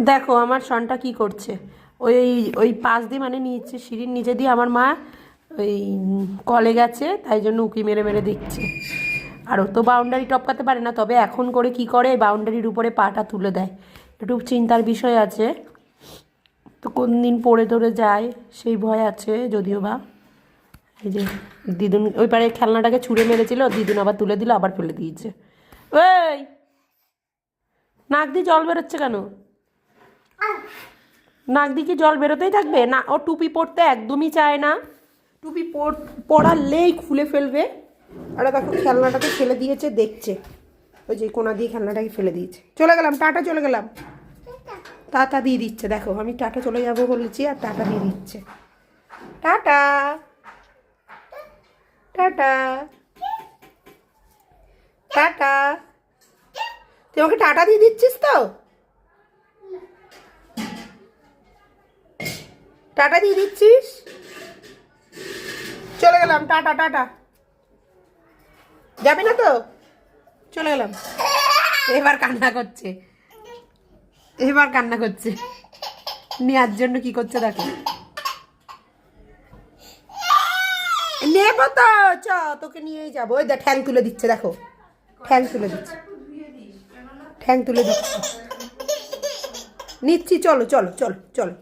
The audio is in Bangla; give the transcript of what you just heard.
দেখো আমার সনটা কি করছে। ওই ওই পাশ দিয়ে মানে নিচে সিঁড়ির নিচে দিয়ে আমার মা ওই কলে গেছে, তাই জন্য উঁকি মেরে মেরে দেখছে। আর ও তো বাউন্ডারি টপকাতে পারে না, তবে এখন করে কি করে বাউন্ডারির উপরে পাটা তুলে দেয়। একটু চিন্তার বিষয় আছে, তো কোন দিন পড়ে ধরে যায় সেই ভয় আছে যদিও বা। এই যে দিদুন ওই পারে খেলনাটাকে ছুঁড়ে মেরেছিল, দিদুন আবার তুলে দিল, আবার ফেলে দিয়েছে। ওই নাক দিয়ে জল বেরোচ্ছে কেন? নাক দিয়ে কি জল বেরোতেই থাকবে না? ও টুপি পরতে একদমই চায় না, টুপি পরালেই খুলে ফেলবে। আর দেখো খেলনাটাকে ফেলে দিয়েছে, দেখছে ওই যে কোনা দিয়ে খেলনাটাকে ফেলে দিয়েছে। চলে গেলাম, টাটা, চলে গেলাম। টাটা দিয়ে দিচ্ছে, দেখো আমি টাটা চলে যাবো বলেছি আর টাটা দিয়ে দিচ্ছে। Tata, tata, tata. তুই আমাকে টাটা দিয়ে দিচ্ছিস তো? টাটা দিয়ে দিচ্ছিস? চলে গেলাম, টাটা টাটা। যাবি না তো? চলে গেলাম। এবার কান্না করছে, এবার কান্না করছে। নেওয়ার জন্য কি করছে দেখো। নেবো তো, চ তোকে নিয়েই যাবো। ওই দেখ ঠ্যাং তুলে দিচ্ছে, দেখো ঠ্যাং তুলে দিচ্ছে, ঠ্যাং তুলে দিচ্ছে। নিচ্ছি, চলো চলো চলো চলো।